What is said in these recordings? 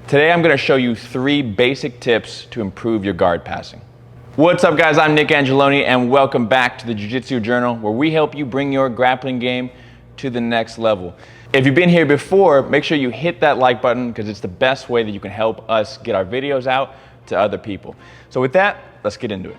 Today I'm going to show you 3 basic tips to improve your guard passing. What's up guys, I'm Nick Angeloni and welcome back to the Jiu Jitsu Journal, where we help you bring your grappling game to the next level. If you've been here before, make sure you hit that like button because it's the best way that you can help us get our videos out to other people. So with that, let's get into it.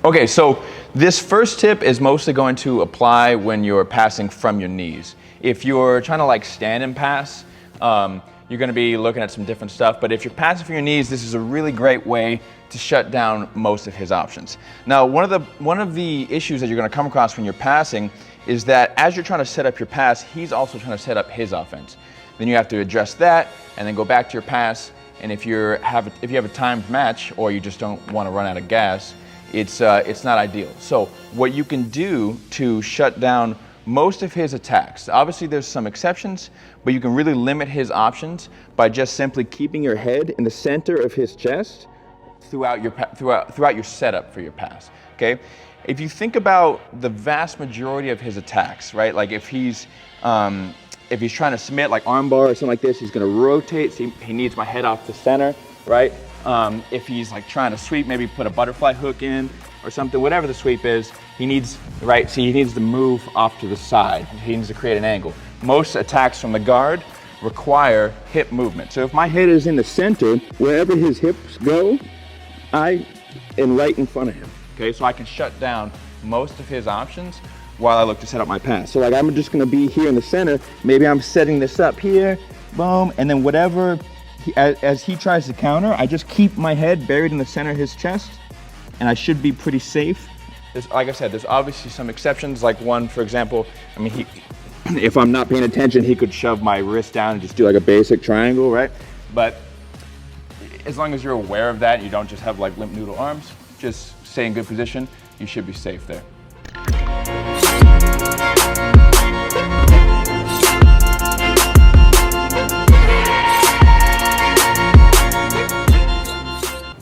Okay, so this first tip is mostly going to apply when you're passing from your knees. If you're trying to like stand and pass, you're gonna be looking at some different stuff, but if you're passing from your knees, this is a really great way to shut down most of his options. Now, one of the issues that you're gonna come across when you're passing is that as you're trying to set up your pass, he's also trying to set up his offense. Then you have to address that and then go back to your pass, and if you have a timed match or you just don't wanna run out of gas, it's not ideal. So what you can do to shut down most of his attacks, obviously there's some exceptions, but you can really limit his options by just simply keeping your head in the center of his chest throughout your setup for your pass, okay? If you think about the vast majority of his attacks, right? Like if he's trying to submit like armbar or something like this, he's gonna rotate, so he needs my head off the center, right? If he's like trying to sweep, maybe put a butterfly hook in or something, whatever the sweep is, he needs, right? See, he needs to move off to the side. He needs to create an angle. Most attacks from the guard require hip movement. So if my head is in the center, wherever his hips go, I am right in front of him, okay? So I can shut down most of his options while I look to set up my pass. So like I'm just gonna be here in the center, maybe I'm setting this up here, boom, and then whatever, as he tries to counter, I just keep my head buried in the center of his chest, and I should be pretty safe. Like I said, there's obviously some exceptions, like one, for example, I mean, if I'm not paying attention, he could shove my wrist down and just do like a basic triangle, right? But as long as you're aware of that, you don't just have like limp noodle arms, just stay in good position, you should be safe there.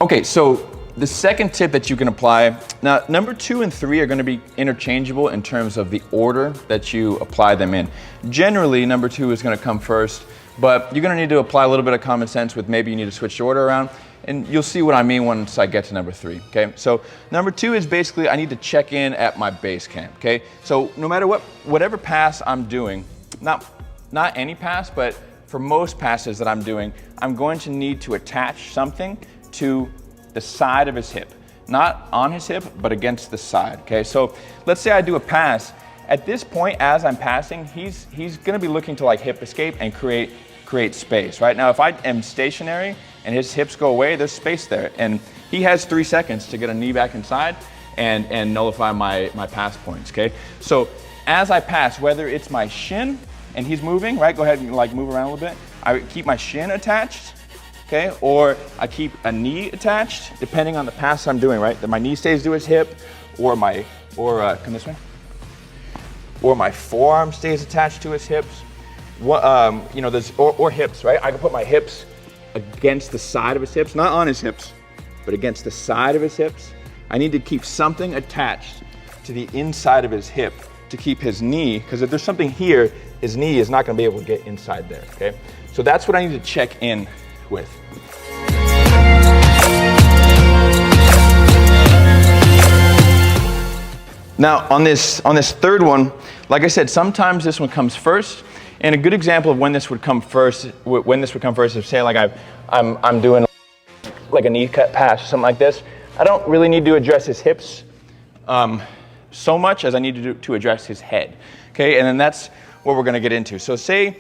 Okay, so the second tip that you can apply, now number 2 and 3 are gonna be interchangeable in terms of the order that you apply them in. Generally, number 2 is gonna come first, but you're gonna need to apply a little bit of common sense with maybe you need to switch the order around, and you'll see what I mean once I get to number 3, okay? So number 2 is basically I need to check in at my base camp, okay? So no matter whatever pass I'm doing, not any pass, but for most passes that I'm doing, I'm going to need to attach something to the side of his hip. Not on his hip, but against the side, okay? So let's say I do a pass. At this point, as I'm passing, he's gonna be looking to like hip escape and create space, right? Now, if I am stationary and his hips go away, there's space there. And he has 3 seconds to get a knee back inside and nullify my pass points, okay? So as I pass, whether it's my shin and he's moving, right? Go ahead and like move around a little bit. I keep my shin attached, okay? Or I keep a knee attached, depending on the pass I'm doing, right? That my knee stays to his hip, or come this way, or my forearm stays attached to his hips. You know, or hips, right? I can put my hips against the side of his hips, not on his hips, but against the side of his hips. I need to keep something attached to the inside of his hip to keep his knee, because if there's something here, his knee is not gonna be able to get inside there, okay? So that's what I need to check in with. Now on this third one, like I said, sometimes this one comes first, and a good example of when this would come first is say like I'm doing like a knee cut pass or something like this. I don't really need to address his hips so much as I need to address his head, okay? And then that's what we're gonna get into. So say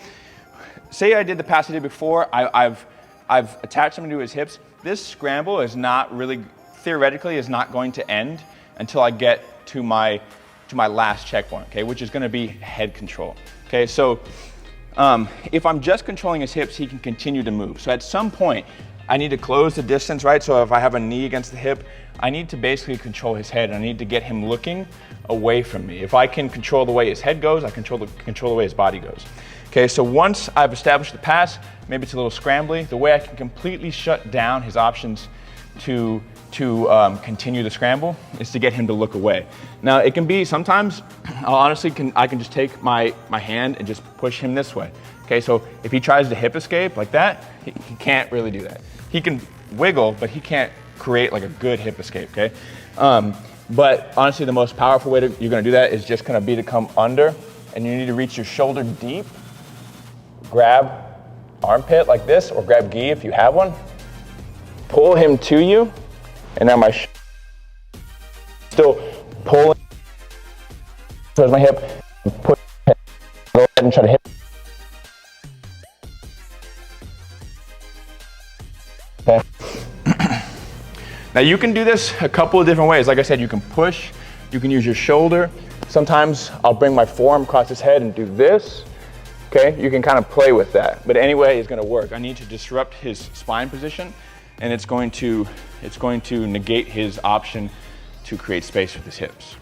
I did the pass I did before, I've attached something to his hips. This scramble is not really, theoretically, is not going to end until I get to my last checkpoint, okay, which is gonna be head control, okay? So if I'm just controlling his hips, he can continue to move. So at some point, I need to close the distance, right? So if I have a knee against the hip, I need to basically control his head. I need to get him looking away from me. If I can control the way his head goes, I control the way his body goes. Okay, so once I've established the pass, maybe it's a little scrambly, the way I can completely shut down his options to to continue the scramble is to get him to look away. Now it can be, sometimes I can just take my hand and just push him this way. Okay, so if he tries to hip escape like that, he can't really do that. He can wiggle, but he can't create like a good hip escape, okay? But honestly, the most powerful way you're gonna do that is just gonna be to come under, and you need to reach your shoulder deep, grab armpit like this, or grab gi if you have one, pull him to you, and now still pulling towards my hip, push, go ahead and try to hit. Okay. Now you can do this a couple of different ways. Like I said, you can push, you can use your shoulder. Sometimes I'll bring my forearm across his head and do this. Okay, you can kind of play with that. But anyway, it's gonna work. I need to disrupt his spine position, and it's going to negate his option to create space with his hips.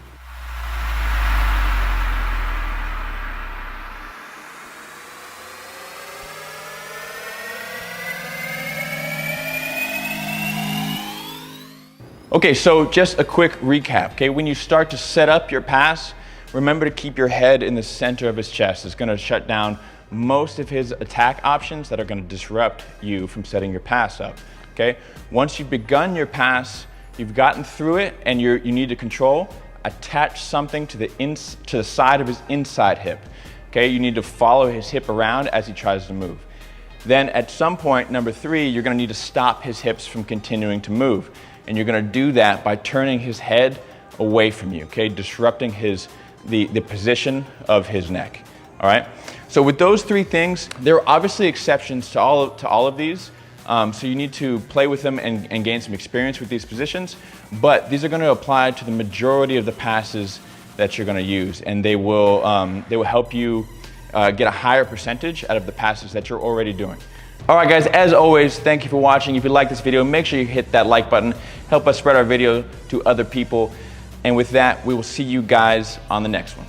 Okay, so just a quick recap, okay? When you start to set up your pass, remember to keep your head in the center of his chest. It's gonna shut down most of his attack options that are gonna disrupt you from setting your pass up, okay? Once you've begun your pass, you've gotten through it and you need to control, attach something to the side of his inside hip, okay? You need to follow his hip around as he tries to move. Then at some point, number 3, you're gonna need to stop his hips from continuing to move. And you're gonna do that by turning his head away from you, okay? Disrupting the position of his neck, all right? So with those 3 things, there are obviously exceptions to all of these, so you need to play with them and gain some experience with these positions, but these are gonna apply to the majority of the passes that you're gonna use, and they will help you get a higher percentage out of the passes that you're already doing. All right, guys, as always, thank you for watching. If you like this video, make sure you hit that like button. Help us spread our video to other people. And with that, we will see you guys on the next one.